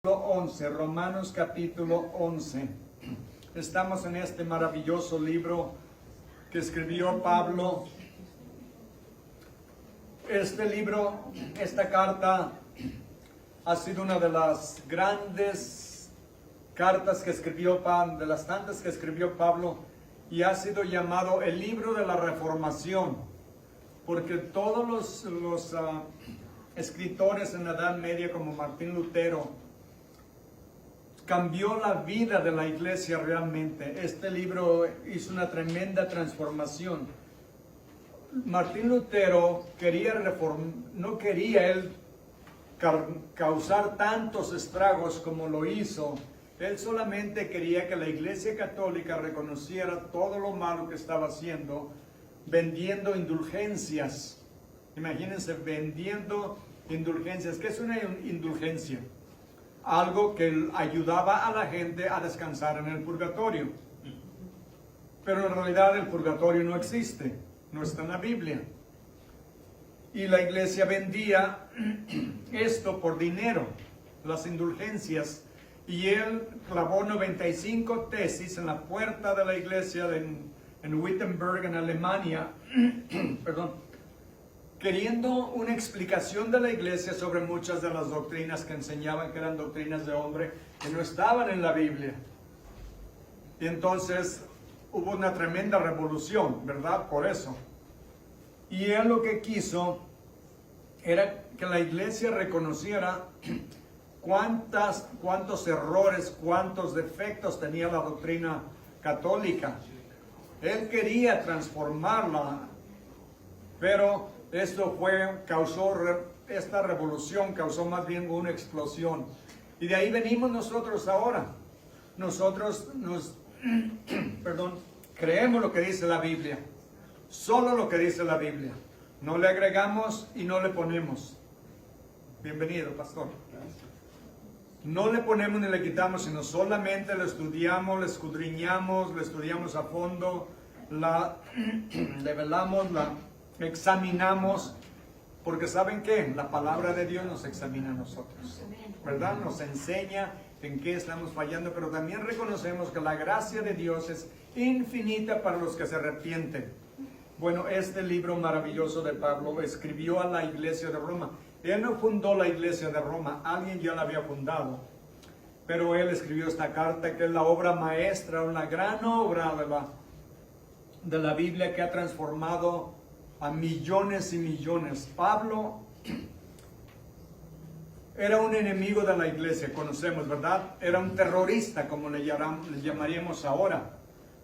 11, Romanos capítulo 11. Estamos en este maravilloso libro que escribió Pablo. Este libro, esta carta, ha sido una de las grandes cartas que escribió Pablo, de las tantas que escribió Pablo, y ha sido llamado el libro de la Reformación, porque todos los escritores en la Edad Media, como Martín Lutero, cambió la vida de la iglesia realmente. Este libro hizo una tremenda transformación. Martín Lutero no quería él causar tantos estragos como lo hizo. Él solamente quería que la Iglesia Católica reconociera todo lo malo que estaba haciendo, vendiendo indulgencias. Imagínense, vendiendo indulgencias. ¿Qué es una indulgencia? Algo que ayudaba a la gente a descansar en el purgatorio. Pero en realidad el purgatorio no existe, no está en la Biblia. Y la iglesia vendía esto por dinero, las indulgencias. Y él clavó 95 tesis en la puerta de la iglesia en Wittenberg, en Alemania, perdón, queriendo una explicación de la iglesia sobre muchas de las doctrinas que enseñaban que eran doctrinas de hombre, que no estaban en la Biblia. Y entonces hubo una tremenda revolución, ¿verdad? Por eso. Y él lo que quiso era que la iglesia reconociera cuántos errores, cuántos defectos tenía la doctrina católica. Él quería transformarla, pero esta revolución causó más bien una explosión. Y de ahí venimos nosotros ahora. Nosotros creemos lo que dice la Biblia. Solo lo que dice la Biblia. No le agregamos y no le ponemos. Bienvenido, pastor. No le ponemos ni le quitamos, sino solamente lo estudiamos, lo escudriñamos, lo estudiamos a fondo, la develamos, la examinamos, porque ¿saben qué? La palabra de Dios nos examina a nosotros, ¿verdad? Nos enseña en qué estamos fallando, pero también reconocemos que la gracia de Dios es infinita para los que se arrepienten. Bueno, este libro maravilloso de Pablo escribió a la iglesia de Roma. Él no fundó la iglesia de Roma, alguien ya la había fundado, pero él escribió esta carta que es la obra maestra, una gran obra de la Biblia que ha transformado a millones y millones. Pablo era un enemigo de la iglesia, conocemos, ¿verdad? Era un terrorista, como le llamaríamos ahora,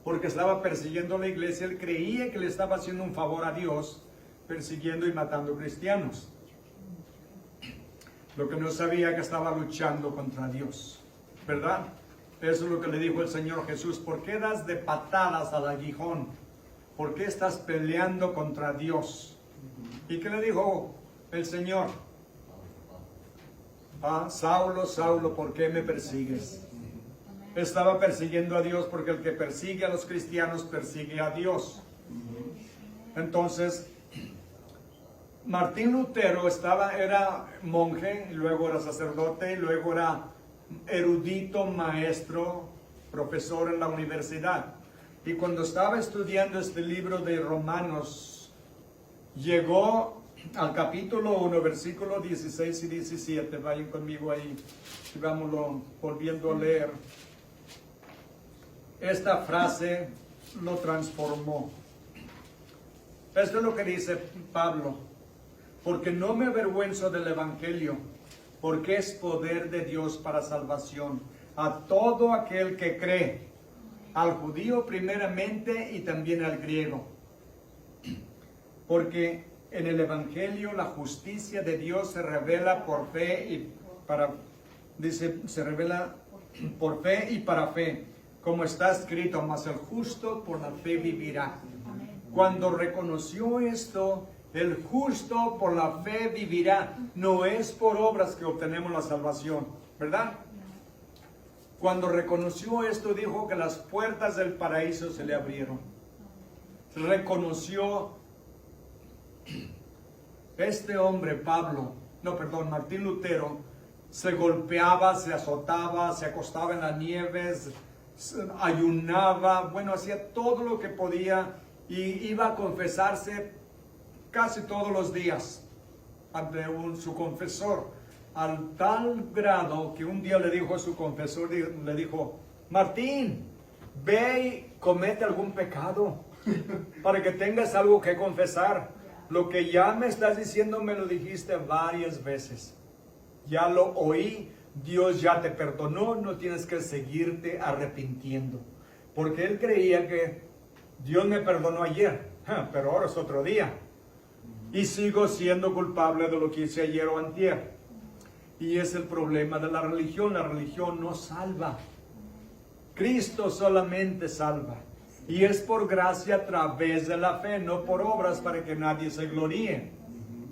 porque estaba persiguiendo a la iglesia. Él creía que le estaba haciendo un favor a Dios, persiguiendo y matando cristianos. Lo que no sabía que estaba luchando contra Dios, ¿verdad? Eso es lo que le dijo el Señor Jesús. ¿Por qué das de patadas al aguijón? ¿Por qué estás peleando contra Dios? ¿Y qué le dijo el Señor? Saulo, Saulo, ¿por qué me persigues? Estaba persiguiendo a Dios, porque el que persigue a los cristianos persigue a Dios. Entonces, Martín Lutero era monje, y luego era sacerdote, y luego era erudito, maestro, profesor en la universidad. Y cuando estaba estudiando este libro de Romanos, llegó al capítulo 1, versículos 16 y 17. Vayan conmigo ahí y vámonos volviendo a leer. Esta frase lo transformó. Esto es lo que dice Pablo. Porque no me avergüenzo del Evangelio, porque es poder de Dios para salvación a todo aquel que cree, al judío primeramente y también al griego. Porque en el Evangelio la justicia de Dios se revela por fe se revela por fe y para fe, como está escrito, mas el justo por la fe vivirá. Cuando reconoció esto, el justo por la fe vivirá. No es por obras que obtenemos la salvación, ¿verdad? Cuando reconoció esto, dijo que las puertas del paraíso se le abrieron. Reconoció este hombre, Martín Lutero, se golpeaba, se azotaba, se acostaba en la nieve, ayunaba, bueno, hacía todo lo que podía y iba a confesarse casi todos los días ante su confesor, al tal grado que un día le dijo a su confesor, le dijo: Martín, ve y comete algún pecado para que tengas algo que confesar. Lo que ya me estás diciendo me lo dijiste varias veces. Ya lo oí, Dios ya te perdonó, no tienes que seguirte arrepintiendo. Porque él creía que Dios me perdonó ayer, pero ahora es otro día. Y sigo siendo culpable de lo que hice ayer o antier. Y es el problema de la religión no salva. Cristo solamente salva. Y es por gracia a través de la fe, no por obras para que nadie se gloríe.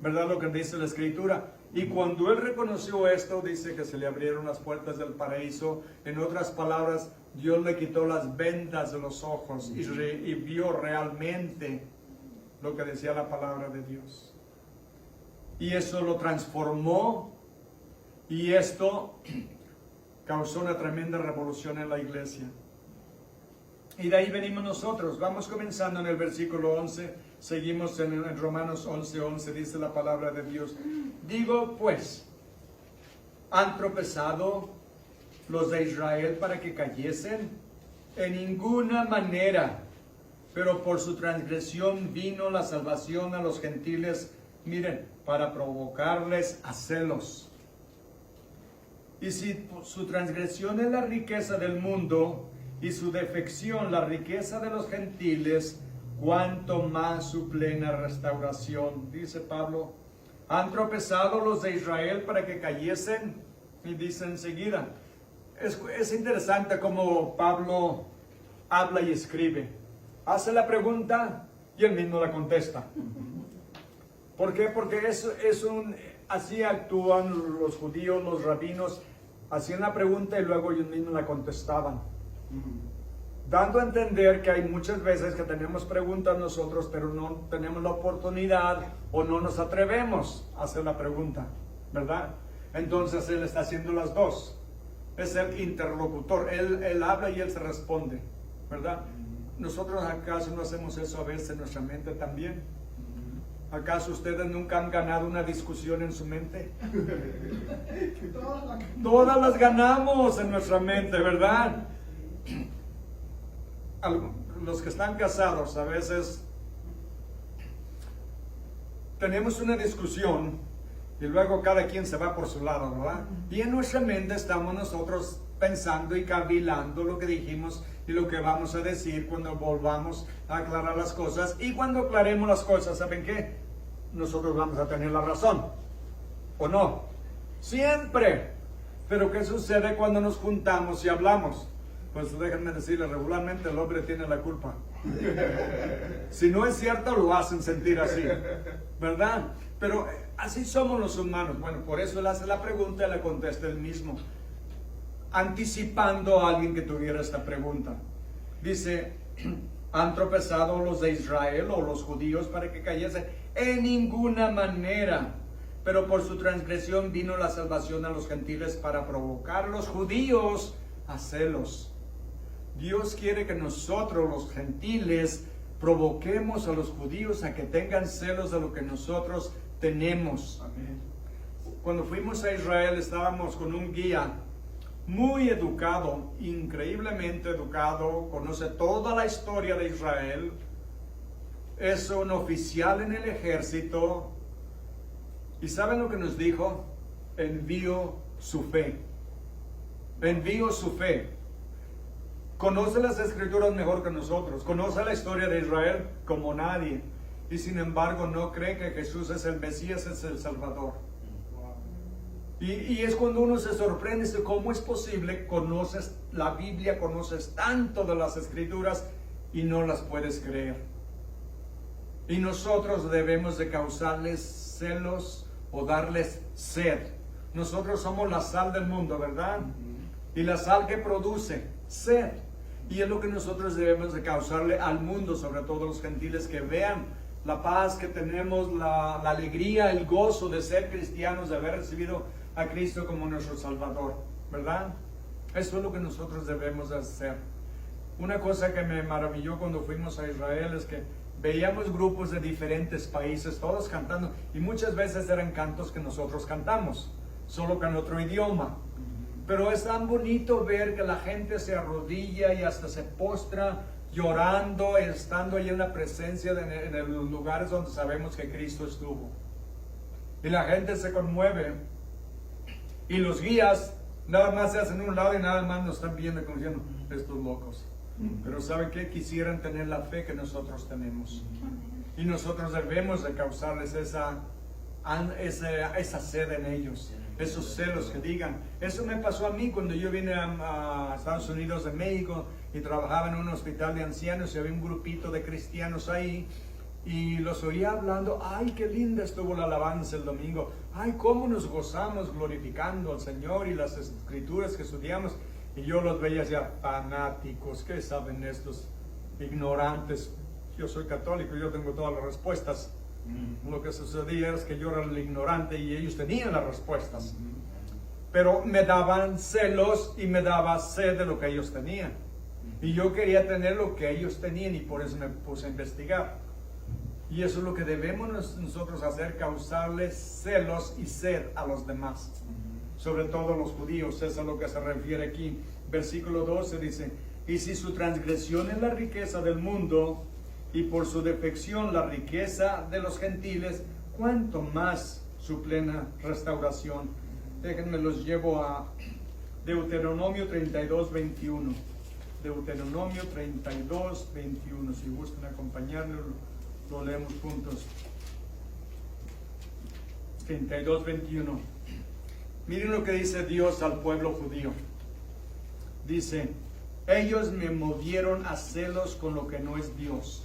¿Verdad lo que dice la Escritura? Y cuando él reconoció esto, dice que se le abrieron las puertas del paraíso. En otras palabras, Dios le quitó las vendas de los ojos y vio realmente lo que decía la palabra de Dios. Y eso lo transformó, y esto causó una tremenda revolución en la iglesia. Y de ahí venimos nosotros. Vamos comenzando en el versículo 11. Seguimos en Romanos 11:11. Dice la palabra de Dios: digo pues, ¿han tropezado los de Israel para que cayesen? En ninguna manera. Pero por su transgresión vino la salvación a los gentiles, miren, para provocarles a celos. Y si su transgresión es la riqueza del mundo, y su defección la riqueza de los gentiles, cuánto más su plena restauración. Dice Pablo: han tropezado los de Israel para que cayesen, y dice enseguida. Es interesante cómo Pablo habla y escribe. Hace la pregunta y él mismo la contesta. ¿Por qué? Porque así actúan los judíos, los rabinos. Hacían la pregunta y luego ellos mismos la contestaban. Dando a entender que hay muchas veces que tenemos preguntas nosotros, pero no tenemos la oportunidad o no nos atrevemos a hacer la pregunta, ¿verdad? Entonces él está haciendo las dos. Es el interlocutor. Él habla y él se responde, ¿verdad? ¿Nosotros acaso no hacemos eso a veces en nuestra mente también? ¿Acaso ustedes nunca han ganado una discusión en su mente? Todas las ganamos en nuestra mente, ¿verdad? Los que están casados a veces tenemos una discusión y luego cada quien se va por su lado, ¿verdad? Y en nuestra mente estamos nosotros pensando y cavilando lo que dijimos y lo que vamos a decir cuando volvamos a aclarar las cosas. Y cuando aclaremos las cosas, ¿saben qué? Nosotros vamos a tener la razón, ¿o no? Siempre. Pero ¿qué sucede cuando nos juntamos y hablamos? Pues déjenme decirles, regularmente el hombre tiene la culpa. Si no es cierto, lo hacen sentir así, ¿verdad? Pero así somos los humanos. Bueno, por eso él hace la pregunta y la contesta él mismo, anticipando a alguien que tuviera esta pregunta. Dice: ¿han tropezado los de Israel o los judíos para que cayesen? En ninguna manera. Pero por su transgresión vino la salvación a los gentiles para provocar a los judíos a celos. Dios quiere que nosotros, los gentiles, provoquemos a los judíos a que tengan celos de lo que nosotros tenemos. Amén. Cuando fuimos a Israel estábamos con un guía muy educado, increíblemente educado, conoce toda la historia de Israel, es un oficial en el ejército, y ¿saben lo que nos dijo? Envío su fe. Envío su fe. Conoce las escrituras mejor que nosotros, conoce la historia de Israel como nadie, y sin embargo no cree que Jesús es el Mesías, es el Salvador. Y es cuando uno se sorprende, dice, ¿cómo es posible? Conoces la Biblia, conoces tanto de las escrituras y no las puedes creer. Y nosotros debemos de causarles celos o darles sed. Nosotros somos la sal del mundo, ¿verdad? Y la sal que produce sed. Y es lo que nosotros debemos de causarle al mundo, sobre todo los gentiles, que vean la paz que tenemos, la alegría, el gozo de ser cristianos, de haber recibido a Cristo como nuestro Salvador, ¿verdad? Eso es lo que nosotros debemos hacer. Una cosa que me maravilló cuando fuimos a Israel es que veíamos grupos de diferentes países, todos cantando, y muchas veces eran cantos que nosotros cantamos, solo que en otro idioma. Pero es tan bonito ver que la gente se arrodilla y hasta se postra llorando, estando ahí en la presencia, en los lugares donde sabemos que Cristo estuvo. Y la gente se conmueve, y los guías nada más se hacen un lado y nada más nos están viendo como diciendo, estos locos. Pero ¿saben qué? Quisieran tener la fe que nosotros tenemos. Y nosotros debemos de causarles esa sed en ellos, esos celos que digan. Eso me pasó a mí cuando yo vine a Estados Unidos de México y trabajaba en un hospital de ancianos y había un grupito de cristianos ahí y los oía hablando. Ay, qué linda estuvo la alabanza el domingo. Ay, cómo nos gozamos glorificando al Señor y las escrituras que estudiamos. Y yo los veía ya fanáticos. ¿Qué saben estos ignorantes? Yo soy católico, yo tengo todas las respuestas. Lo que sucedía es que yo era el ignorante y ellos tenían las respuestas. Pero me daban celos y me daba sed de lo que ellos tenían. Y yo quería tener lo que ellos tenían y por eso me puse a investigar. Y eso es lo que debemos nosotros hacer, causarles celos y sed a los demás. Sobre todo los judíos, eso es a lo que se refiere aquí. Versículo 12 dice, y si su transgresión es la riqueza del mundo, y por su defección la riqueza de los gentiles, cuánto más su plena restauración. Déjenme los llevo a Deuteronomio 32, 21. Deuteronomio 32, 21. Si gustan acompañarlo, lo leemos juntos. 32, 21. Miren lo que dice Dios al pueblo judío. Dice, ellos me movieron a celos con lo que no es Dios.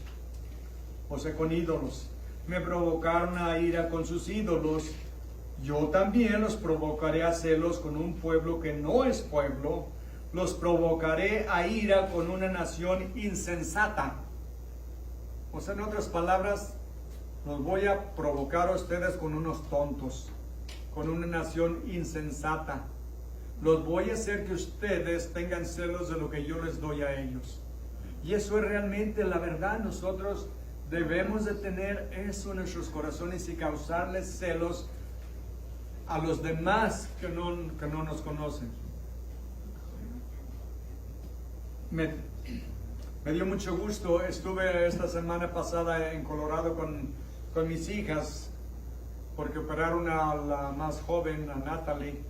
O sea, con ídolos. Me provocaron a ira con sus ídolos. Yo también los provocaré a celos con un pueblo que no es pueblo. Los provocaré a ira con una nación insensata. O sea, en otras palabras, los voy a provocar a ustedes con unos tontos, con una nación insensata. Los voy a hacer que ustedes tengan celos de lo que yo les doy a ellos. Y eso es realmente la verdad. Nosotros debemos de tener eso en nuestros corazones y causarles celos a los demás que no nos conocen. Me dio mucho gusto. Estuve esta semana pasada en Colorado con mis hijas porque operaron a la más joven, a Natalie,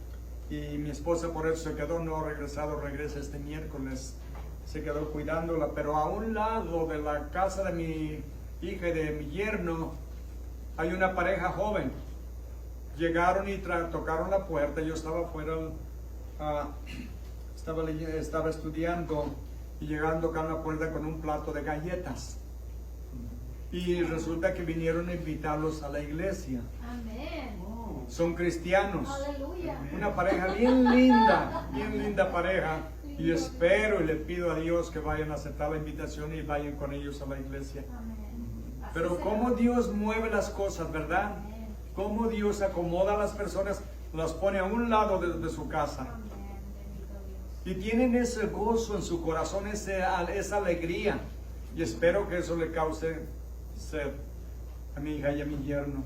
y mi esposa por eso se quedó, no ha regresado, regresa este miércoles. Se quedó cuidándola, pero a un lado de la casa de mi hija y de mi yerno hay una pareja joven. Llegaron y tocaron la puerta. Yo estaba afuera, estaba estudiando, y llegaron a tocar la puerta con un plato de galletas. Y resulta que vinieron a invitarlos a la iglesia. Amén. Son cristianos. Aleluya. Una pareja bien linda pareja. Y espero y le pido a Dios que vayan a aceptar la invitación y vayan con ellos a la iglesia. Amén. Pero cómo Dios mueve las cosas, ¿verdad? Cómo Dios acomoda a las personas, las pone a un lado de su casa. Amén. Bendito Dios. Y tienen ese gozo en su corazón, esa alegría. Y espero que eso le cause sed a mi hija y a mi yerno.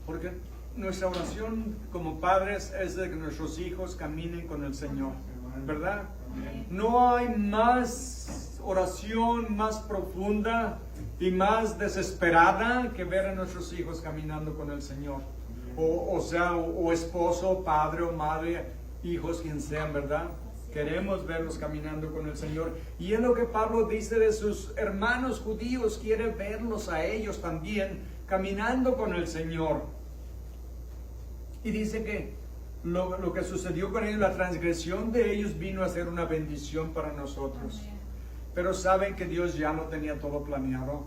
Porque nuestra oración como padres es de que nuestros hijos caminen con el Señor, ¿verdad? No hay más oración más profunda y más desesperada que ver a nuestros hijos caminando con el Señor. O esposo, padre o madre, hijos, quien sean, ¿verdad? Queremos verlos caminando con el Señor. Y es lo que Pablo dice de sus hermanos judíos. Quiere verlos a ellos también caminando con el Señor. Y dice que lo que sucedió con ellos, la transgresión de ellos vino a ser una bendición para nosotros. Pero saben que Dios ya lo tenía todo planeado.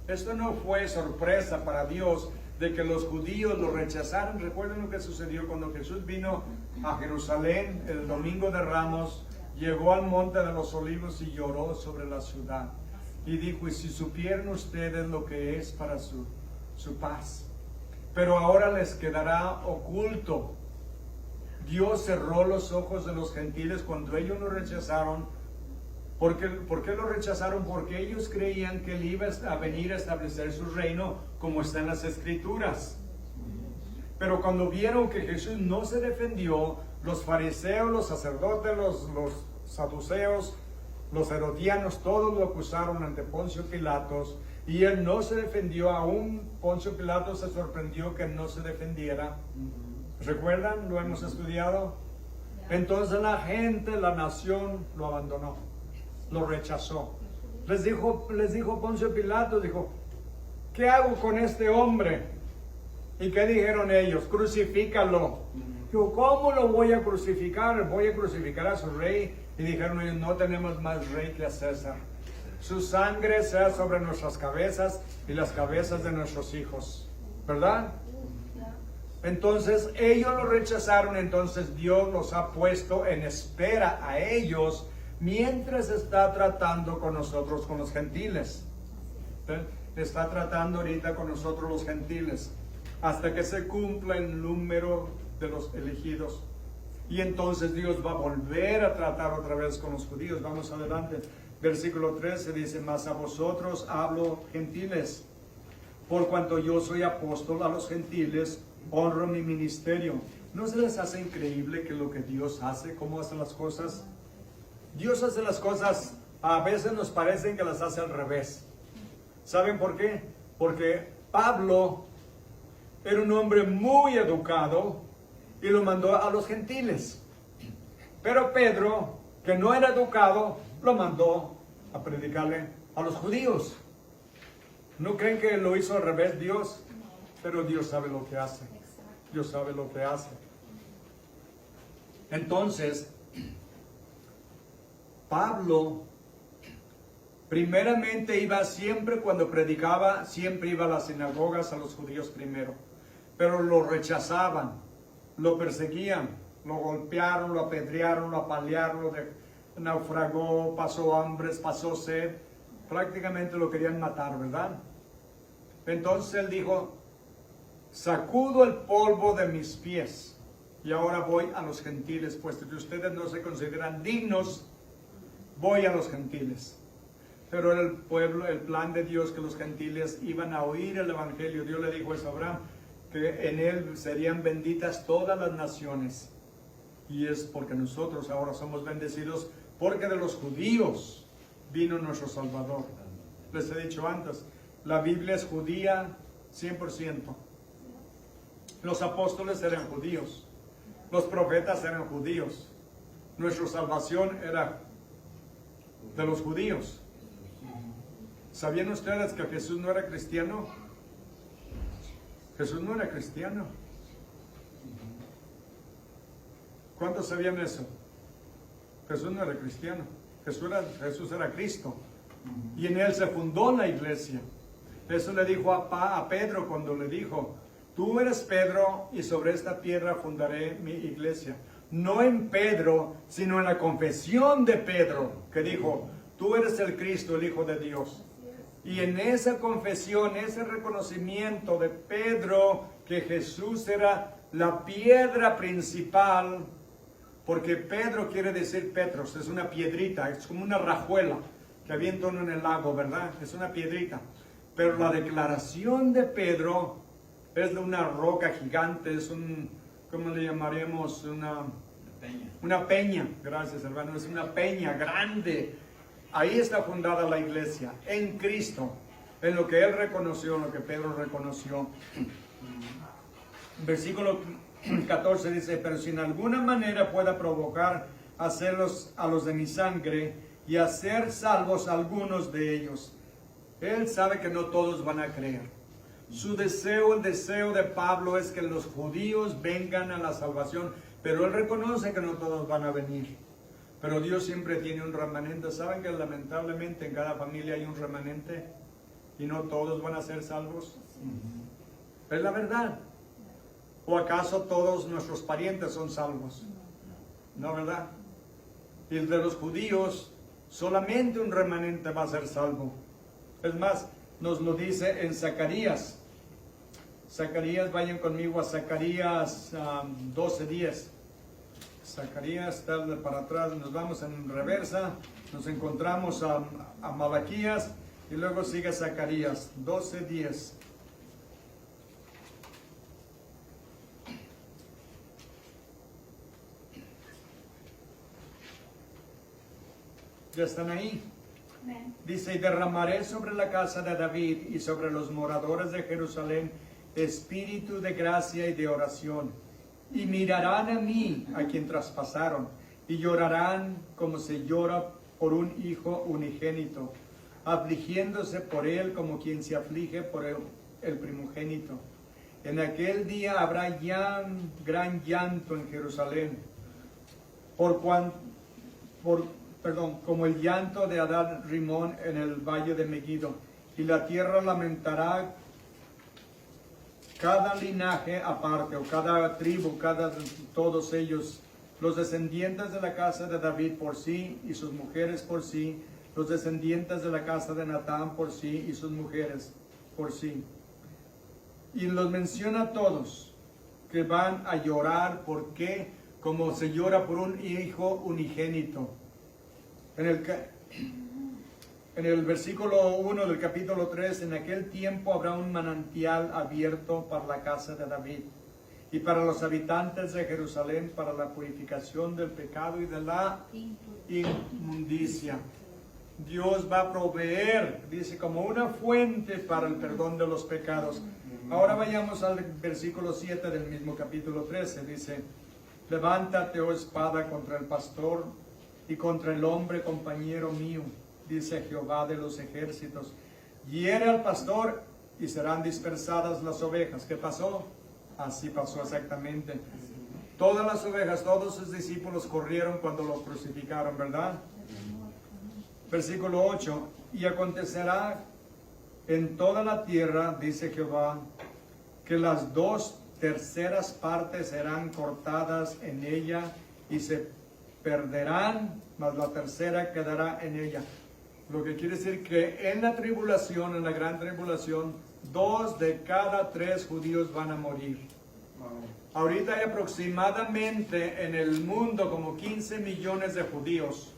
Esto no fue sorpresa para Dios de que los judíos lo rechazaron. Recuerden lo que sucedió cuando Jesús vino a Jerusalén el domingo de Ramos, llegó al monte de los olivos y lloró sobre la ciudad. Y dijo, y si supieran ustedes lo que es para su paz. Pero ahora les quedará oculto Dios cerró los ojos de los gentiles cuando ellos lo rechazaron. ¿Por qué lo rechazaron? Porque ellos creían que Él iba a venir a establecer su reino como está en las Escrituras. Pero cuando vieron que Jesús no se defendió, los fariseos, los sacerdotes, los saduceos, los herodianos, todos lo acusaron ante Poncio Pilatos, y Él no se defendió. Aún Poncio Pilatos se sorprendió que no se defendiera. ¿Recuerdan? ¿Lo hemos estudiado? Entonces la gente, la nación, lo abandonó, lo rechazó. Les dijo Poncio Pilato, dijo, ¿qué hago con este hombre? ¿Y qué dijeron ellos? Crucifícalo. Dijo, ¿cómo lo voy a crucificar? Voy a crucificar a su rey. Y dijeron ellos, no tenemos más rey que a César. Su sangre sea sobre nuestras cabezas y las cabezas de nuestros hijos. ¿Verdad? Entonces ellos lo rechazaron. Entonces Dios los ha puesto en espera a ellos mientras está tratando con nosotros, con los gentiles. Está tratando ahorita con nosotros los gentiles, hasta que se cumpla el número de los elegidos. Y entonces Dios va a volver a tratar otra vez con los judíos. Vamos adelante. Versículo 13 dice, mas a vosotros hablo gentiles, por cuanto yo soy apóstol a los gentiles, honro mi ministerio. ¿No se les hace increíble que lo que Dios hace, cómo hace las cosas? Dios hace las cosas, a veces nos parecen que las hace al revés. ¿Saben por qué? Porque Pablo era un hombre muy educado y lo mandó a los gentiles. Pero Pedro, que no era educado, lo mandó a predicarle a los judíos. ¿No creen que lo hizo al revés Dios? Pero Dios sabe lo que hace. Dios sabe lo que hace. Entonces, Pablo, primeramente iba siempre, cuando predicaba, siempre iba a las sinagogas, a los judíos primero. Pero lo rechazaban, lo perseguían, lo golpearon, lo apedrearon, lo apalearon, lo naufragó, pasó hambres, pasó sed. Prácticamente lo querían matar, ¿verdad? Entonces él dijo, sacudo el polvo de mis pies y ahora voy a los gentiles, puesto que ustedes no se consideran dignos, voy a los gentiles. Pero era el pueblo, el plan de Dios, que los gentiles iban a oír el evangelio. Dios le dijo eso a Abraham, que en él serían benditas todas las naciones. Y es porque nosotros ahora somos bendecidos, porque de los judíos vino nuestro Salvador. Les he dicho antes, la Biblia es judía 100%. Los apóstoles eran judíos, los profetas eran judíos, nuestra salvación era de los judíos. ¿Sabían ustedes que Jesús no era cristiano? Jesús no era cristiano. ¿Cuántos sabían eso? Jesús no era cristiano. Jesús era Cristo. Y en él se fundó la iglesia. Eso le dijo a Pedro cuando le dijo, tú eres Pedro y sobre esta piedra fundaré mi iglesia. No en Pedro, sino en la confesión de Pedro, que dijo, tú eres el Cristo, el Hijo de Dios. Y en esa confesión, ese reconocimiento de Pedro, que Jesús era la piedra principal, porque Pedro quiere decir Petros, es una piedrita, es como una rajuela que avienta uno en el lago, ¿verdad? Es una piedrita. Pero la declaración de Pedro es de una roca gigante, es un, ¿cómo le llamaremos? Una peña, gracias hermano, es una peña grande. Ahí está fundada la iglesia, en Cristo, en lo que él reconoció, en lo que Pedro reconoció. Versículo 14 dice, pero si en alguna manera pueda provocar hacerlos a los de mi sangre y hacer salvos a algunos de ellos. Él sabe que no todos van a creer. Su deseo, el deseo de Pablo es que los judíos vengan a la salvación, pero él reconoce que no todos van a venir. Pero Dios siempre tiene un remanente. ¿Saben que lamentablemente en cada familia hay un remanente? Y no todos van a ser salvos. Es la verdad. ¿O acaso todos nuestros parientes son salvos? No, ¿verdad? Y de los judíos, solamente un remanente va a ser salvo. Es más, nos lo dice en Zacarías. Zacarías, vayan conmigo a Zacarías 12:10. Zacarías está para atrás, nos vamos en reversa, nos encontramos a Malaquías y luego sigue Zacarías, 12:10. ¿Ya están ahí? Amén. Dice, y derramaré sobre la casa de David y sobre los moradores de Jerusalén espíritu de gracia y de oración. Y mirarán a mí, a quien traspasaron, y llorarán como se llora por un hijo unigénito, afligiéndose por él como quien se aflige por el primogénito. En aquel día habrá gran llanto en Jerusalén, como el llanto de Adad Rimón en el valle de Megiddo, y la tierra lamentará cada linaje aparte, o cada tribu, todos ellos, los descendientes de la casa de David por sí y sus mujeres por sí, los descendientes de la casa de Natán por sí y sus mujeres por sí. Y los menciona a todos que van a llorar, porque como se llora por un hijo unigénito. En el versículo 1 del capítulo 3, en aquel tiempo habrá un manantial abierto para la casa de David y para los habitantes de Jerusalén, para la purificación del pecado y de la inmundicia. Dios va a proveer, dice, como una fuente para el perdón de los pecados. Ahora vayamos al versículo 7 del mismo capítulo 13. Dice, levántate, oh espada, contra el pastor y contra el hombre compañero mío, dice Jehová de los ejércitos. Hiere al pastor y serán dispersadas las ovejas. ¿Qué pasó? Así pasó exactamente. Todas las ovejas, todos sus discípulos corrieron cuando lo crucificaron, ¿verdad? Versículo 8. Y acontecerá en toda la tierra, dice Jehová, que las 2/3 partes serán cortadas en ella y se perderán, mas la tercera quedará en ella. Lo que quiere decir que en la tribulación, en la gran tribulación, 2 de cada 3 judíos van a morir. Ahorita hay aproximadamente en el mundo como 15 millones de judíos.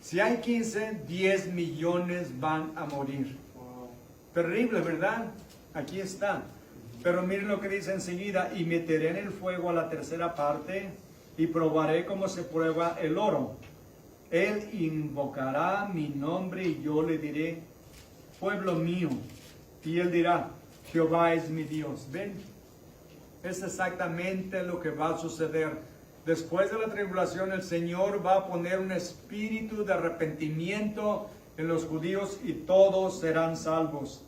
Si hay 15, 10 millones van a morir. Terrible, ¿verdad? Aquí está. Pero miren lo que dice enseguida, y meteré en el fuego a la tercera parte, y probaré cómo se prueba el oro. Él invocará mi nombre y yo le diré, pueblo mío. Y él dirá, Jehová es mi Dios. ¿Ven? Es exactamente lo que va a suceder. Después de la tribulación, el Señor va a poner un espíritu de arrepentimiento en los judíos y todos serán salvos.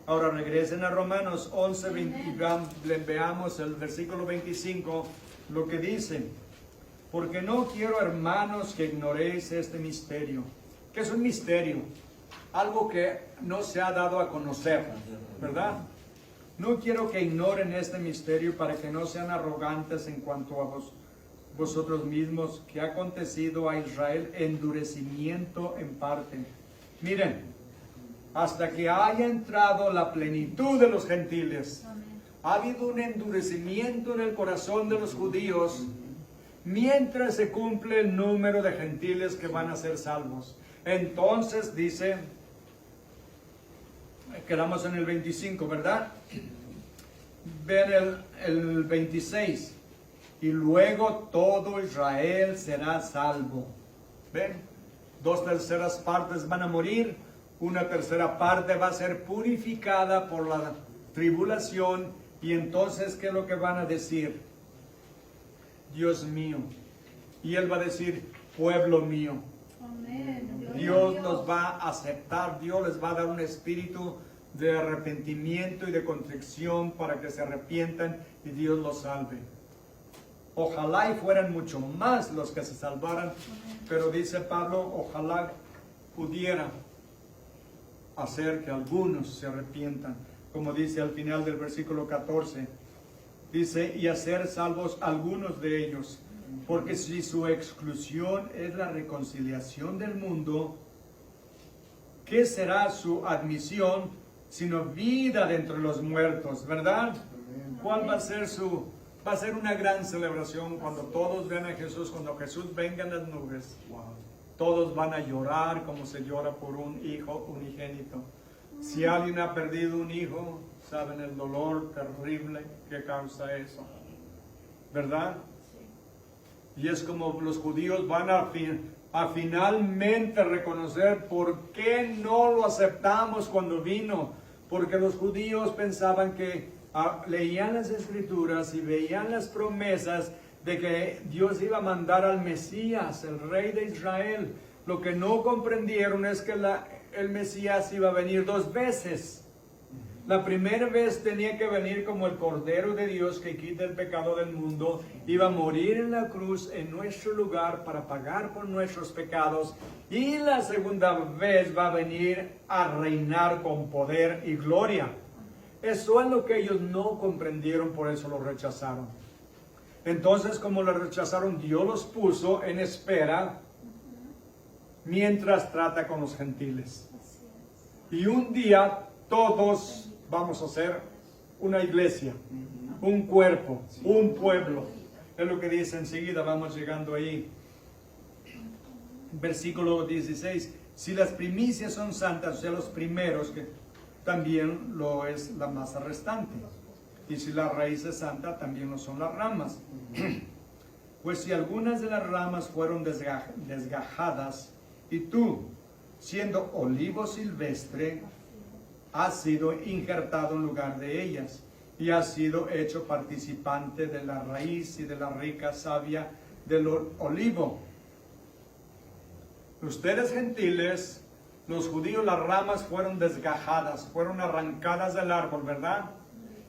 Ahora regresen a Romanos 11 y veamos el versículo 25, lo que dice. Porque no quiero, hermanos, que ignoréis este misterio. ¿Qué es un misterio? Algo que no se ha dado a conocer, ¿verdad? No quiero que ignoren este misterio para que no sean arrogantes en cuanto a vosotros mismos, que ha acontecido a Israel endurecimiento en parte. Miren, hasta que haya entrado la plenitud de los gentiles, ha habido un endurecimiento en el corazón de los judíos, mientras se cumple el número de gentiles que van a ser salvos. Entonces dice, quedamos en el 25, ¿verdad? Ven el 26. Y luego todo Israel será salvo. ¿Ven? 2/3 partes van a morir. 1/3 parte va a ser purificada por la tribulación. Y entonces, ¿qué es lo que van a decir? Dios mío. Y Él va a decir, pueblo mío. Amén. Dios los va a aceptar. Dios les va a dar un espíritu de arrepentimiento y de contrición para que se arrepientan y Dios los salve. Ojalá y fueran mucho más los que se salvaran, pero dice Pablo, ojalá pudiera hacer que algunos se arrepientan, como dice al final del versículo 14. Dice, y hacer salvos algunos de ellos, porque si su exclusión es la reconciliación del mundo, ¿qué será su admisión sino vida de entre los muertos? ¿Verdad? ¿Cuál va a ser su Va a ser una gran celebración cuando todos vean a Jesús, cuando Jesús venga en las nubes. Todos van a llorar como se llora por un hijo unigénito. Si alguien ha perdido un hijo, saben el dolor terrible que causa eso, ¿verdad? Y es como los judíos van a finalmente reconocer por qué no lo aceptamos cuando vino. Porque los judíos pensaban que leían las escrituras y veían las promesas de que Dios iba a mandar al Mesías, el rey de Israel. Lo que no comprendieron es que el Mesías iba a venir 2 veces. La primera vez tenía que venir como el Cordero de Dios que quita el pecado del mundo. Iba a morir en la cruz en nuestro lugar para pagar por nuestros pecados. Y la segunda vez va a venir a reinar con poder y gloria. Eso es lo que ellos no comprendieron, por eso lo rechazaron. Entonces, como lo rechazaron, Dios los puso en espera mientras trata con los gentiles. Y un día todos vamos a ser una iglesia, un cuerpo, un pueblo. Es lo que dice enseguida, vamos llegando ahí. Versículo 16. Si las primicias son santas, o sea, los primeros, que también lo es la masa restante. Y si la raíz es santa, también lo son las ramas. Pues si algunas de las ramas fueron desgajadas, y tú, siendo olivo silvestre, has sido injertado en lugar de ellas, y has sido hecho participante de la raíz y de la rica savia del olivo. Ustedes gentiles, los judíos, las ramas fueron desgajadas, fueron arrancadas del árbol, ¿verdad?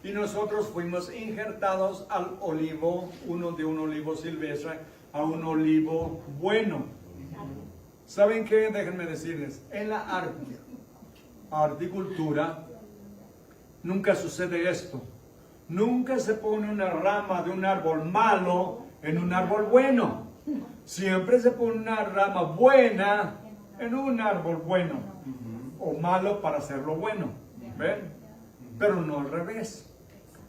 Y nosotros fuimos injertados al olivo, de un olivo silvestre a un olivo bueno. ¿Saben qué? Déjenme decirles, en la horticultura nunca sucede esto. Nunca se pone una rama de un árbol malo en un árbol bueno. Siempre se pone una rama buena en un árbol bueno. O malo para hacerlo bueno. ¿Ven? Pero no al revés.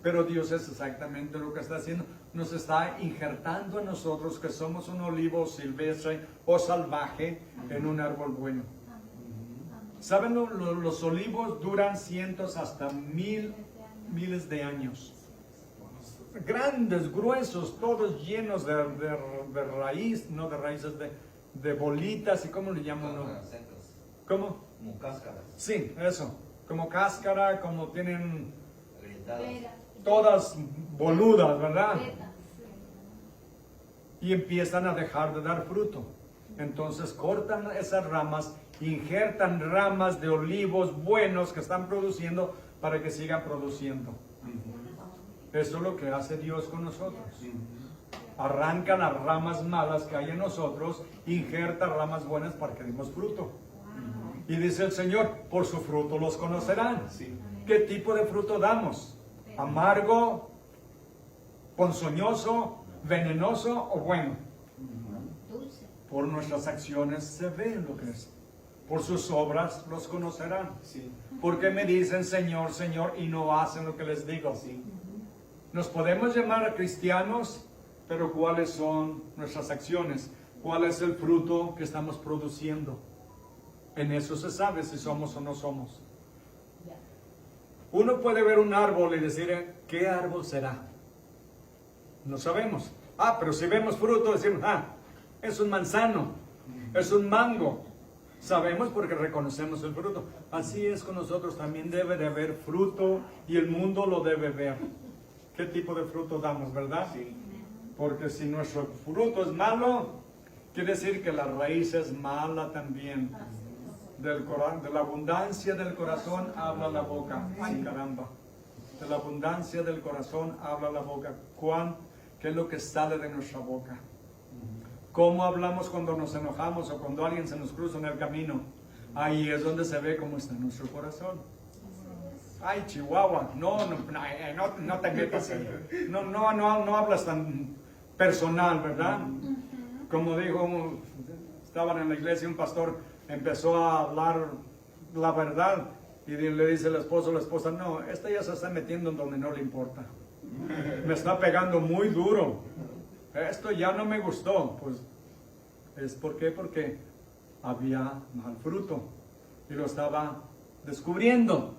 Pero Dios es exactamente lo que está haciendo. Nos está injertando a nosotros que somos un olivo silvestre o salvaje en un árbol bueno. ¿Saben? Los olivos duran cientos hasta miles de años. Grandes, gruesos, todos llenos de raíz, no de raíces, de bolitas, ¿y cómo le llaman? ¿Cómo? Como cáscaras. Sí, eso. Como cáscara, como tienen Agrietadas. todas boludas, ¿verdad? Y empiezan a dejar de dar fruto. Entonces cortan esas ramas, injertan ramas de olivos buenos que están produciendo para que sigan produciendo. Eso es lo que hace Dios con nosotros. Arranca las ramas malas que hay en nosotros, injerta ramas buenas para que demos fruto. Y dice el Señor, por su fruto los conocerán. ¿Qué tipo de fruto damos? ¿Amargo, ponzoñoso, venenoso o bueno? Por nuestras acciones se ve lo que es. Por sus obras los conocerán. ¿Por qué me dicen Señor, Señor y no hacen lo que les digo? Nos podemos llamar cristianos, pero ¿cuáles son nuestras acciones? ¿Cuál es el fruto que estamos produciendo? En eso se sabe si somos o no somos. Uno puede ver un árbol y decir, ¿qué árbol será? No sabemos. Pero si vemos fruto, decimos, es un manzano, es un mango. Sabemos porque reconocemos el fruto. Así es con nosotros, también debe de haber fruto y el mundo lo debe ver. ¿Qué tipo de fruto damos, verdad? Porque si nuestro fruto es malo, quiere decir que la raíz es mala también. De la abundancia del corazón habla la boca. Ay, caramba. De la abundancia del corazón habla la boca. ¿Qué es lo que sale de nuestra boca? ¿Cómo hablamos cuando nos enojamos o cuando alguien se nos cruza en el camino? Ahí es donde se ve cómo está nuestro corazón. Ay, Chihuahua, no te metas ahí. No hablas tan personal, ¿verdad? Como dijo, estaban en la iglesia, un pastor empezó a hablar la verdad y le dice el esposo a la esposa, no, esta ya se está metiendo en donde no le importa. Me está pegando muy duro. Esto ya no me gustó. Pues, ¿es por qué? Porque había mal fruto y lo estaba descubriendo.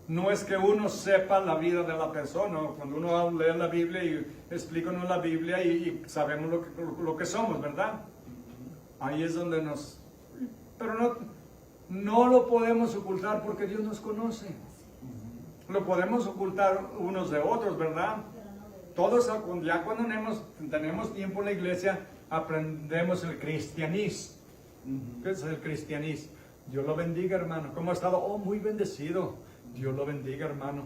No es que uno sepa la vida de la persona. Cuando uno lee la Biblia y explícanos la Biblia y sabemos lo que somos, ¿verdad? Ahí es donde nos... Pero no lo podemos ocultar porque Dios nos conoce. Lo podemos ocultar unos de otros, ¿verdad? Todos, ya cuando tenemos tiempo en la iglesia, aprendemos el cristianismo. ¿Qué es el cristianismo? Dios lo bendiga, hermano. ¿Cómo ha estado? Oh, muy bendecido. Dios lo bendiga, hermano.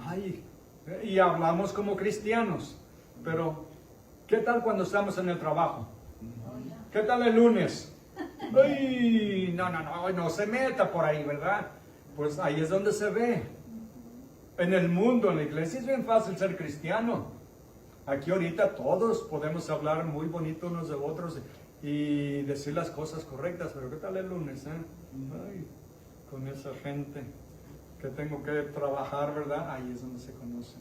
Ay, y hablamos como cristianos. Pero, ¿qué tal cuando estamos en el trabajo? ¿Qué tal el lunes? Ay, no se meta por ahí, ¿verdad? Pues ahí es donde se ve. En el mundo, en la iglesia es bien fácil ser cristiano. Aquí ahorita todos podemos hablar muy bonito unos de otros y decir las cosas correctas, pero ¿qué tal el lunes? Ay, con esa gente que tengo que trabajar, ¿verdad? Ahí es donde se conoce.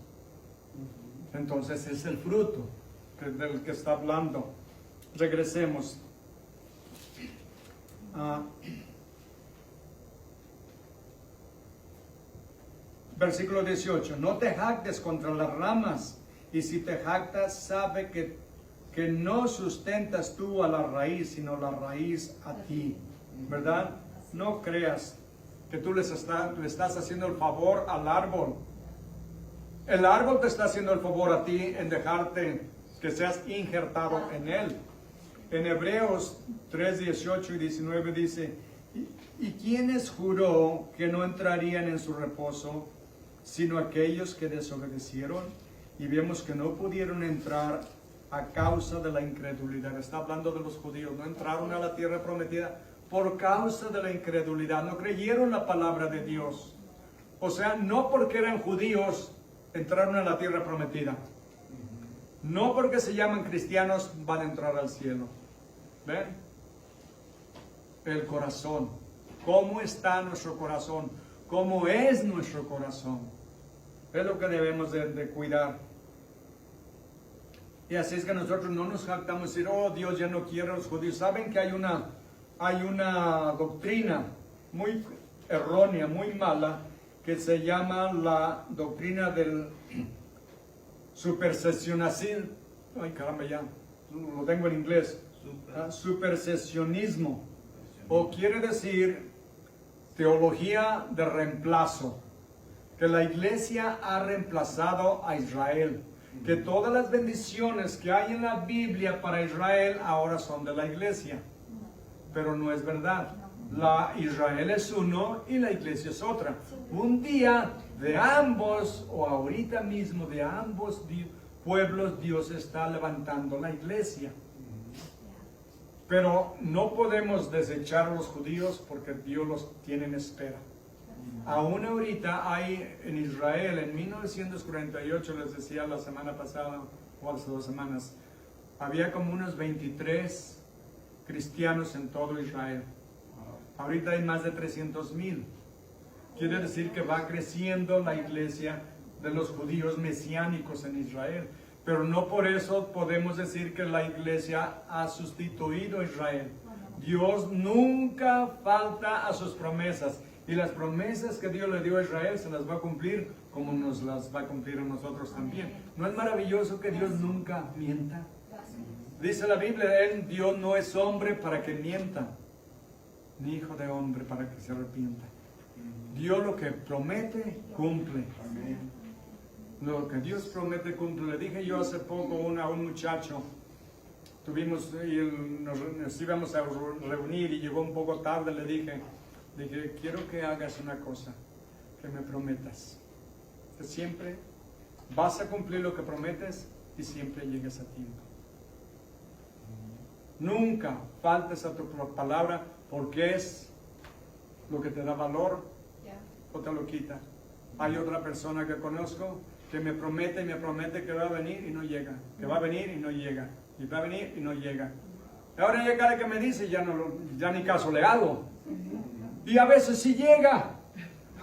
Entonces es el fruto del que está hablando. Regresemos. Versículo 18. No te jactes contra las ramas, y si te jactas, sabe que no sustentas tú a la raíz, sino la raíz a ti. ¿Verdad? No creas que tú le estás haciendo el favor al árbol. El árbol te está haciendo el favor a ti en dejarte que seas injertado en él. En Hebreos 3, 18 y 19 dice, ¿y quiénes juró que no entrarían en su reposo, sino aquellos que desobedecieron? Y vemos que no pudieron entrar a causa de la incredulidad. Está hablando de los judíos. No entraron a la tierra prometida por causa de la incredulidad. No creyeron la palabra de Dios. O sea, no porque eran judíos entraron a la tierra prometida. No porque se llaman cristianos van a entrar al cielo. ¿Ven? El corazón. ¿Cómo está nuestro corazón? ¿Cómo es nuestro corazón? Es lo que debemos de cuidar. Y así es que nosotros no nos jactamos de decir, oh, Dios ya no quiere a los judíos. Saben que hay una doctrina muy errónea, muy mala, que se llama la doctrina del supersesionismo. Ay, caramba, ya lo tengo en inglés. Supersesionismo. O quiere decir teología de reemplazo. Que la iglesia ha reemplazado a Israel. Que todas las bendiciones que hay en la Biblia para Israel ahora son de la iglesia. Pero no es verdad. Israel es uno y la iglesia es otra. Un día de ambos, o ahorita mismo de ambos pueblos, Dios está levantando la iglesia. Pero no podemos desechar a los judíos porque Dios los tiene en espera. Aún ahorita hay en Israel, en 1948, les decía la semana pasada, o hace 2 semanas, había como unos 23 cristianos en todo Israel. Ahorita hay más de 300,000. Quiere decir que va creciendo la iglesia de los judíos mesiánicos en Israel. Pero no por eso podemos decir que la iglesia ha sustituido a Israel. Dios nunca falta a sus promesas. Y las promesas que Dios le dio a Israel se las va a cumplir como nos las va a cumplir a nosotros también. ¿No es maravilloso que Dios nunca mienta? Dice la Biblia, Dios no es hombre para que mienta, ni hijo de hombre para que se arrepienta. Dios lo que promete, cumple. Lo que Dios promete, cumple. Le dije yo hace poco a un muchacho, nos íbamos a reunir y llegó un poco tarde, le dije, quiero que hagas una cosa, que me prometas. Que siempre vas a cumplir lo que prometes y siempre llegues a tiempo. Nunca faltes a tu palabra porque es lo que te da valor o te lo quita. Hay otra persona que conozco que me promete y me promete que va a venir y no llega. Que va a venir y no llega. Y va a venir y no llega. Ahora ya cada que me dice ya ni caso le hago. Y a veces sí llega.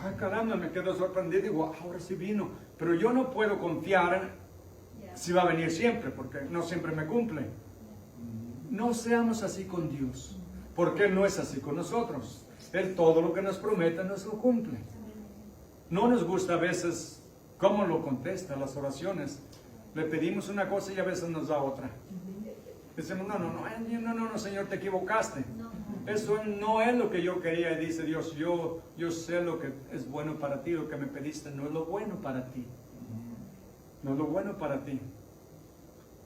Ay, caramba, me quedo sorprendido. Digo, ahora sí vino. Pero yo no puedo confiar si va a venir siempre, porque no siempre me cumple. No seamos así con Dios, porque Él no es así con nosotros. Él todo lo que nos promete nos lo cumple. No nos gusta a veces cómo lo contesta las oraciones. Le pedimos una cosa y a veces nos da otra. Decimos, no, Señor, te equivocaste. Eso no es lo que yo quería. Y dice Dios, yo sé lo que es bueno para ti. Lo que me pediste no es lo bueno para ti. No es lo bueno para ti.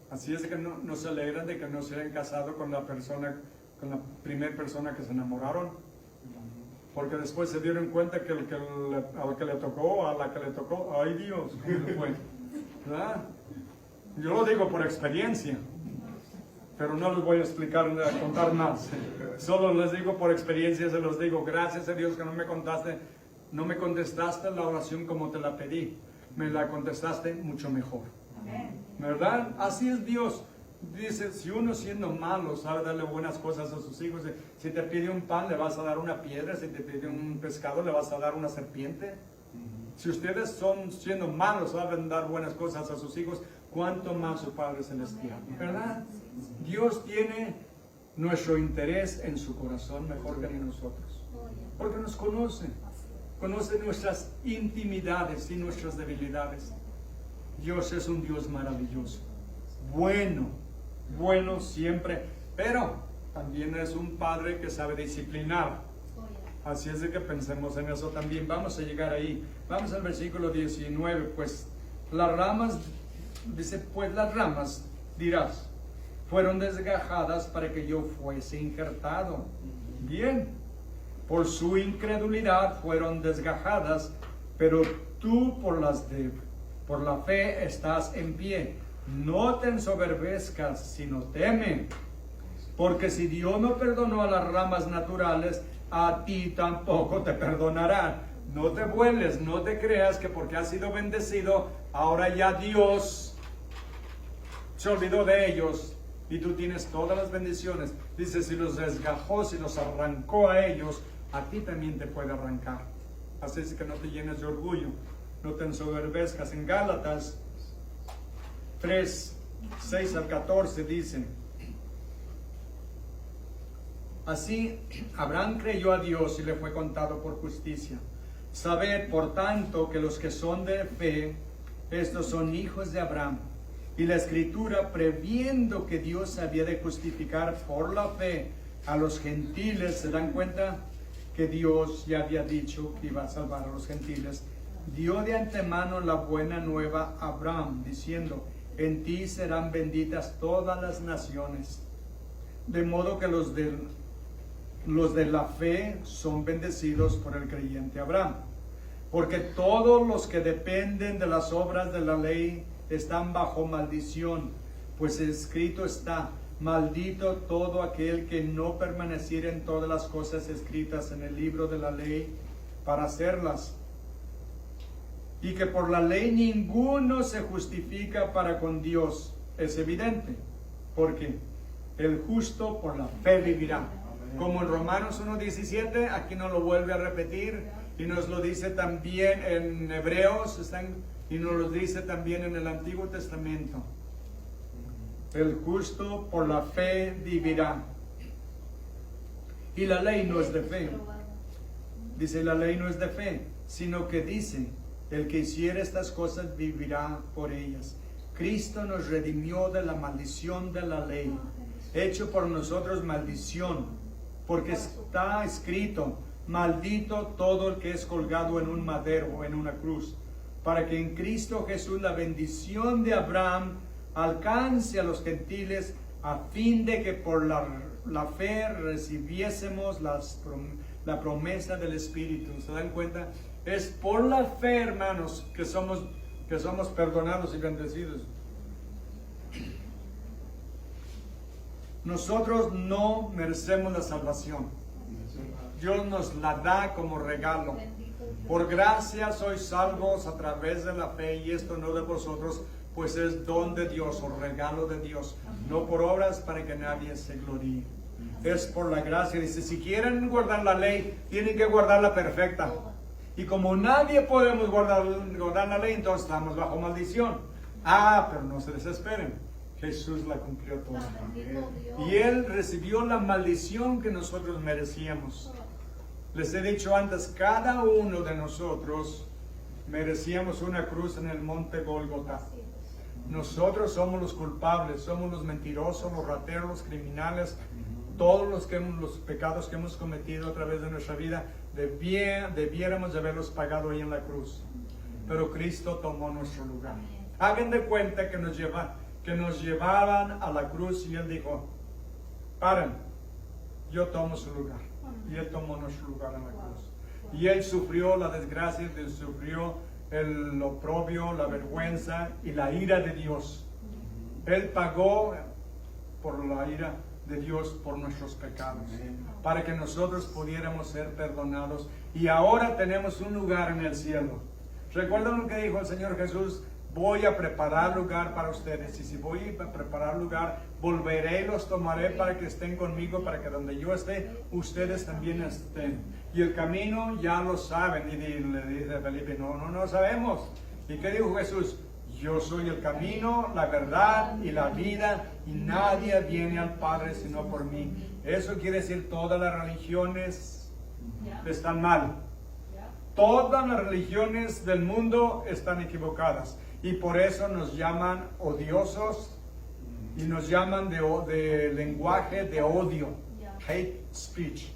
Así es que no se alegran de que no se hayan casado con la primera persona que se enamoraron. Porque después se dieron cuenta que al que le tocó, a la que le tocó, ay Dios, ¿cómo le fue? ¿Verdad? Yo lo digo por experiencia, pero no les voy a contar más. Solo les digo por experiencia, se los digo, gracias a Dios que no me contestaste la oración como te la pedí, me la contestaste mucho mejor. ¿Verdad? Así es Dios. Dice, si uno siendo malo sabe darle buenas cosas a sus hijos, si te pide un pan le vas a dar una piedra, si te pide un pescado le vas a dar una serpiente. Si ustedes siendo malos saben dar buenas cosas a sus hijos, ¿cuánto más su Padre Celestial? ¿Verdad? Dios tiene nuestro interés en su corazón mejor que en nosotros, porque nos conoce nuestras intimidades y nuestras debilidades. Dios es un Dios maravilloso, bueno siempre, pero también es un Padre que sabe disciplinar. Así es de que pensemos en eso también. Vamos a llegar ahí. Vamos al versículo 19. Pues las ramas, dice, pues las ramas, dirás, fueron desgajadas para que yo fuese injertado. Bien, por su incredulidad fueron desgajadas, pero tú por la fe estás en pie. No te ensoberbezcas, sino teme. Porque si Dios no perdonó a las ramas naturales, a ti tampoco te perdonará. No te vueles, no te creas que porque has sido bendecido, ahora ya Dios se olvidó de ellos y tú tienes todas las bendiciones. Dice, si los desgajó, si los arrancó a ellos, a ti también te puede arrancar. Así es que no te llenes de orgullo, no te ensoberbezcas. En Gálatas 3, 6 al 14 dice, así Abraham creyó a Dios y le fue contado por justicia. Sabed, por tanto, que los que son de fe, estos son hijos de Abraham. Y la Escritura, previendo que Dios había de justificar por la fe a los gentiles, ¿se dan cuenta? Que Dios ya había dicho que iba a salvar a los gentiles. Dio de antemano la buena nueva a Abraham, diciendo, en ti serán benditas todas las naciones. De modo que los de la fe son bendecidos por el creyente Abraham. Porque todos los que dependen de las obras de la ley están bajo maldición, pues escrito está, maldito todo aquel que no permaneciera en todas las cosas escritas en el libro de la ley para hacerlas. Y que por la ley ninguno se justifica para con Dios. Es evidente, porque el justo por la fe vivirá. Como en Romanos 1:17, aquí nos lo vuelve a repetir, y nos lo dice también en Hebreos, y nos lo dice también en el Antiguo Testamento. El justo por la fe vivirá. Y la ley no es de fe. Dice, la ley no es de fe, sino que dice, el que hiciera estas cosas vivirá por ellas. Cristo nos redimió de la maldición de la ley, hecho por nosotros maldición, porque está escrito, maldito todo el que es colgado en un madero o en una cruz, para que en Cristo Jesús la bendición de Abraham alcance a los gentiles, a fin de que por la fe recibiésemos la promesa del Espíritu. ¿Se dan cuenta? Es por la fe, hermanos, que somos perdonados y bendecidos. Nosotros no merecemos la salvación. Dios nos la da como regalo. Por gracia sois salvos a través de la fe, y esto no de vosotros, pues es don de Dios o regalo de Dios, no por obras para que nadie se gloríe. Es por la gracia. Dice, si quieren guardar la ley, tienen que guardarla perfecta. Y como nadie podemos guardar la ley, entonces estamos bajo maldición. Pero no se desesperen. Jesús la cumplió toda. Bendito Dios. Y Él recibió la maldición que nosotros merecíamos. Les he dicho antes, cada uno de nosotros merecíamos una cruz en el monte Gólgota. Así es. Nosotros somos los culpables, somos los mentirosos, los rateros, los criminales, todos los pecados que hemos cometido a través de nuestra vida, debiéramos de haberlos pagado ahí en la cruz. Pero Cristo tomó nuestro lugar. Hagan de cuenta que nos llevaban a la cruz y Él dijo, paren, yo tomo su lugar. Y Él tomó nuestro lugar en la cruz. Y Él sufrió la desgracia, Él sufrió el oprobio, la vergüenza y la ira de Dios. Él pagó por la ira de Dios por nuestros pecados, para que nosotros pudiéramos ser perdonados. Y ahora tenemos un lugar en el cielo. ¿Recuerdan lo que dijo el Señor Jesús? Voy a preparar lugar para ustedes, y si voy a preparar lugar, volveré y los tomaré para que estén conmigo, para que donde yo esté, ustedes también estén. Y el camino ya lo saben. Y le dice Felipe, no sabemos. ¿Y qué dijo Jesús? Yo soy el camino, la verdad y la vida, y nadie viene al Padre sino por mí. Eso quiere decir todas las religiones están mal. Todas las religiones del mundo están equivocadas. Y por eso nos llaman odiosos y nos llaman de lenguaje de odio. Hate speech.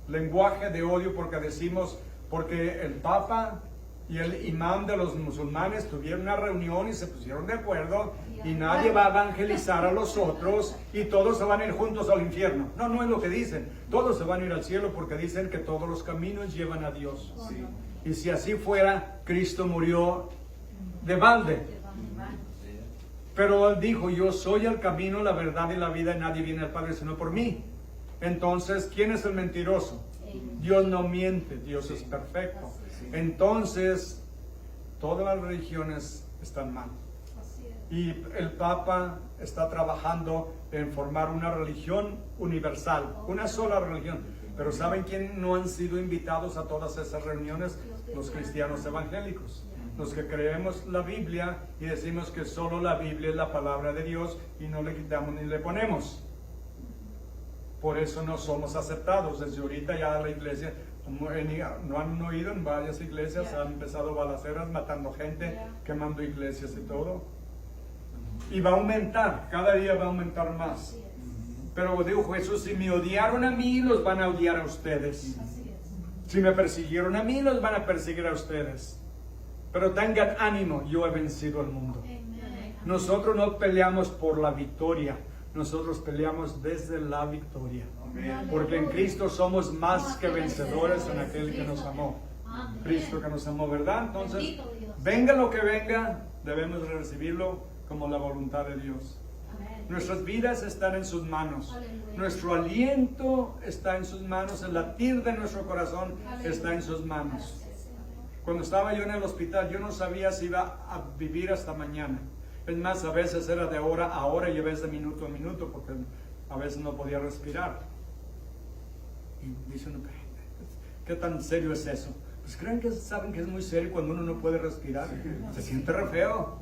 Lenguaje de odio porque el Papa y el imán de los musulmanes tuvieron una reunión y se pusieron de acuerdo y nadie va a evangelizar a los otros y todos se van a ir juntos al infierno. No es lo que dicen. Todos se van a ir al cielo porque dicen que todos los caminos llevan a Dios. Sí. Y si así fuera, Cristo murió de balde. Pero Él dijo, yo soy el camino, la verdad y la vida, y nadie viene al Padre sino por mí. Entonces, ¿quién es el mentiroso? Dios no miente, Dios es perfecto. Entonces, todas las religiones están mal. Así es. Y el Papa está trabajando en formar una religión universal, una sola religión. Pero ¿saben quién no han sido invitados a todas esas reuniones? Los cristianos evangélicos. Los que creemos la Biblia y decimos que solo la Biblia es la palabra de Dios y no le quitamos ni le ponemos. Por eso no somos aceptados. Desde ahorita ya la iglesia, no han oído en varias iglesias, han empezado balaceras, matando gente, quemando iglesias y todo. Y va a aumentar, cada día va a aumentar más. Pero dijo Jesús, si me odiaron a mí, los van a odiar a ustedes. Así es. Si me persiguieron a mí, los van a perseguir a ustedes. Pero tengan ánimo, yo he vencido al mundo. Amén. Nosotros no peleamos por la victoria, nosotros peleamos desde la victoria. Porque en Cristo somos más que vencedores en aquel que nos amó. Amén. Cristo que nos amó, ¿verdad? Entonces, Bendito Dios. venga lo que venga, debemos recibirlo como la voluntad de Dios. Amén. Nuestras vidas están en sus manos. Aleluya. Nuestro aliento está en sus manos. El latir de nuestro corazón Aleluya. está en sus manos. Gracias, Señor. Cuando estaba yo en el hospital, yo no sabía si iba a vivir hasta mañana. Es más, a veces era de hora a hora y a veces de minuto a minuto, porque a veces no podía respirar. Y dice uno, ¿qué tan serio es eso? Pues saben que es muy serio cuando uno no puede respirar. Se siente re feo.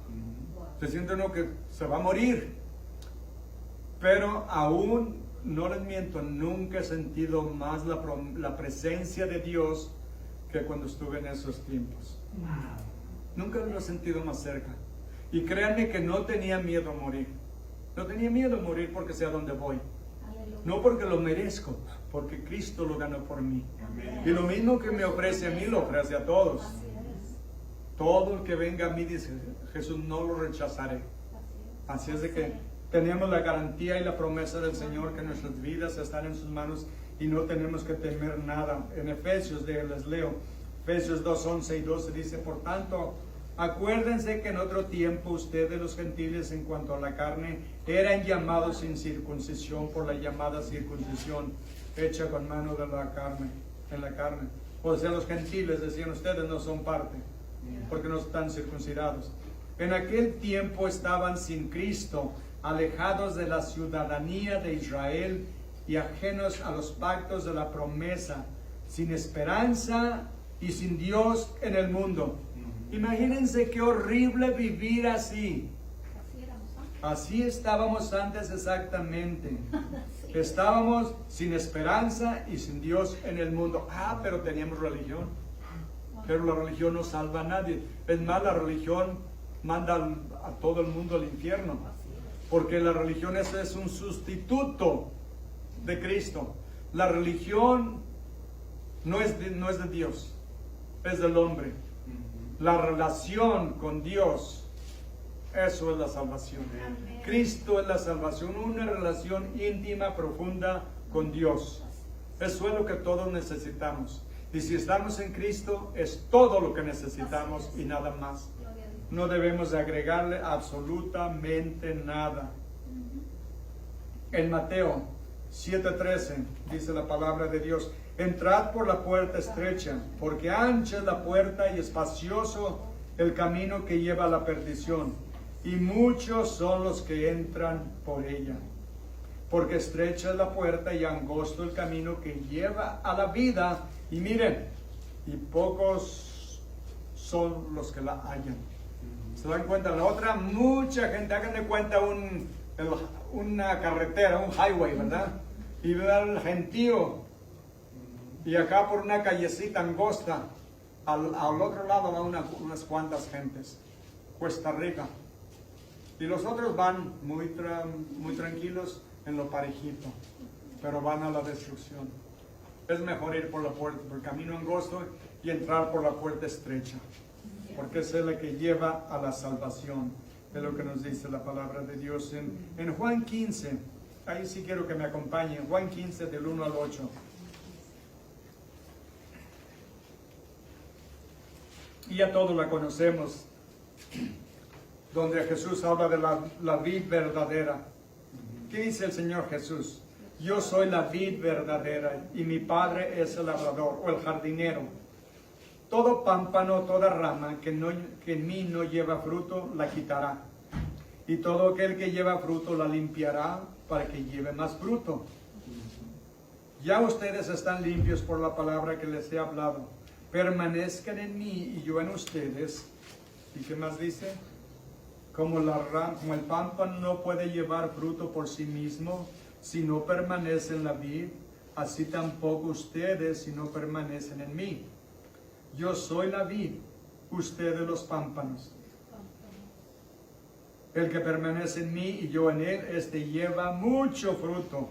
Se siente uno que se va a morir. Pero aún, no les miento, nunca he sentido más la presencia de Dios que cuando estuve en esos tiempos. Nunca lo he sentido más cerca. Y créanme que no tenía miedo a morir. No tenía miedo a morir porque sé a dónde voy. Aleluya. No porque lo merezco, porque Cristo lo ganó por mí. Y lo mismo que me ofrece a mí, lo ofrece a todos. Así es. Todo el que venga a mí, dice Jesús, no lo rechazaré. Así es de que tenemos la garantía y la promesa del Señor que nuestras vidas están en sus manos y no tenemos que temer nada. En Efesios, les leo, Efesios 2, 11 y 12 dice, por tanto, acuérdense que en otro tiempo ustedes los gentiles en cuanto a la carne eran llamados sin circuncisión por la llamada circuncisión hecha con mano de la carne, en la carne. O sea, los gentiles decían, ustedes no son parte, porque no están circuncidados. En aquel tiempo estaban sin Cristo, alejados de la ciudadanía de Israel y ajenos a los pactos de la promesa, sin esperanza y sin Dios en el mundo. Imagínense qué horrible vivir así. Así éramos antes. Así estábamos antes exactamente. Estábamos sin esperanza y sin Dios en el mundo. Pero teníamos religión. Pero la religión no salva a nadie. Es más, la religión manda a todo el mundo al infierno. Porque la religión es un sustituto de Cristo. La religión no es de Dios, es del hombre. La relación con Dios, eso es la salvación. Amén. Cristo es la salvación, una relación íntima, profunda con Dios. Eso es lo que todos necesitamos. Y si estamos en Cristo, es todo lo que necesitamos y nada más. Gloria a Dios. No debemos de agregarle absolutamente nada. En Mateo 7:13 dice la palabra de Dios: entrad por la puerta estrecha, porque ancha es la puerta y espacioso el camino que lleva a la perdición, y muchos son los que entran por ella. Porque estrecha es la puerta y angosto el camino que lleva a la vida, y miren, y pocos son los que la hallan. ¿Se dan cuenta? La otra, mucha gente, hagan de cuenta una carretera, un highway, ¿verdad? Y vean el gentío. Y acá por una callecita angosta, al otro lado van unas cuantas gentes. Cuesta arriba. Y los otros van muy tranquilos en lo parejito, pero van a la destrucción. Es mejor ir por el camino angosto y entrar por la puerta estrecha, porque es la que lleva a la salvación. Es lo que nos dice la palabra de Dios en Juan 15. Ahí sí quiero que me acompañen. Juan 15 del 1 al 8. Y ya todos la conocemos, donde Jesús habla de la vid verdadera. ¿Qué dice el Señor Jesús? Yo soy la vid verdadera y mi Padre es el labrador o el jardinero. Todo pámpano, toda rama que en mí no lleva fruto, la quitará. Y todo aquel que lleva fruto, la limpiará para que lleve más fruto. Ya ustedes están limpios por la palabra que les he hablado. Permanezcan en mí y yo en ustedes. ¿Y qué más dice? Como el pámpano no puede llevar fruto por sí mismo si no permanece en la vid, así tampoco ustedes si no permanecen en mí. Yo soy la vid, ustedes los pámpanos. El que permanece en mí y yo en él, este lleva mucho fruto,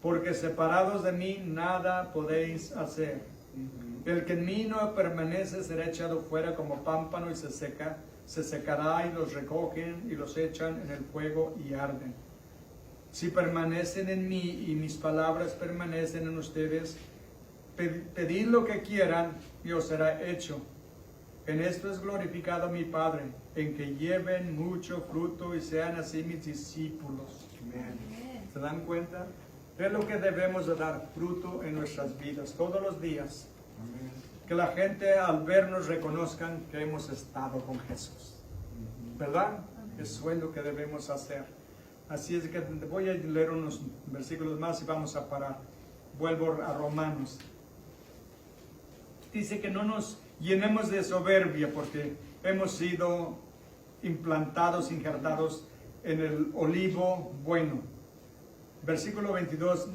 porque separados de mí nada podéis hacer. El que en mí no permanece será echado fuera como pámpano y se secará, y los recogen y los echan en el fuego y arden. Si permanecen en mí y mis palabras permanecen en ustedes, pedid lo que quieran y os será hecho. En esto es glorificado mi Padre, en que lleven mucho fruto y sean así mis discípulos. Amén. ¿Se dan cuenta? Es lo que debemos de dar fruto en nuestras vidas todos los días. Que la gente al vernos reconozcan que hemos estado con Jesús. ¿Verdad? Eso es lo que debemos hacer. Así es que voy a leer unos versículos más y vamos a parar. Vuelvo a Romanos. Dice que no nos llenemos de soberbia porque hemos sido implantados, injertados en el olivo bueno. Versículo 22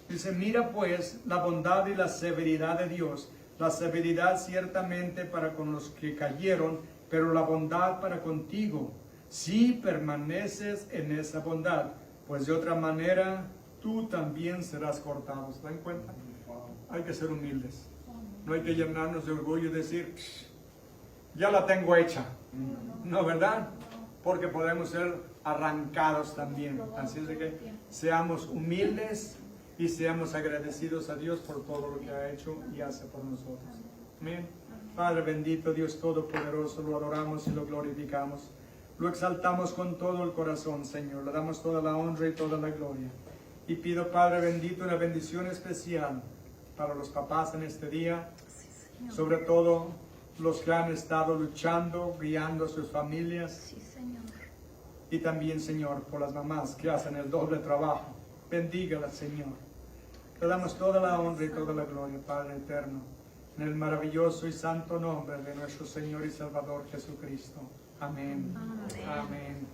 dice: mira pues la bondad y la severidad de Dios. La severidad ciertamente para con los que cayeron, pero la bondad para contigo, si permaneces en esa bondad, pues de otra manera tú también serás cortado. ¿Se dan cuenta? Hay que ser humildes. No hay que llenarnos de orgullo y decir, ya la tengo hecha. No, ¿verdad? Porque podemos ser arrancados también. Así es de que seamos humildes y seamos agradecidos a Dios por todo lo que ha hecho y hace por nosotros. Amén. Padre bendito, Dios todopoderoso, lo adoramos y lo glorificamos. Lo exaltamos con todo el corazón, Señor. Le damos toda la honra y toda la gloria. Y pido, Padre bendito, una bendición especial para los papás en este día. Sobre todo los que han estado luchando, guiando a sus familias. Sí, Señor. Y también, Señor, por las mamás que hacen el doble trabajo. Bendígalas, Señor. Te damos toda la honra y toda la gloria, Padre eterno. En el maravilloso y santo nombre de nuestro Señor y Salvador Jesucristo. Amén. Amén. Amén.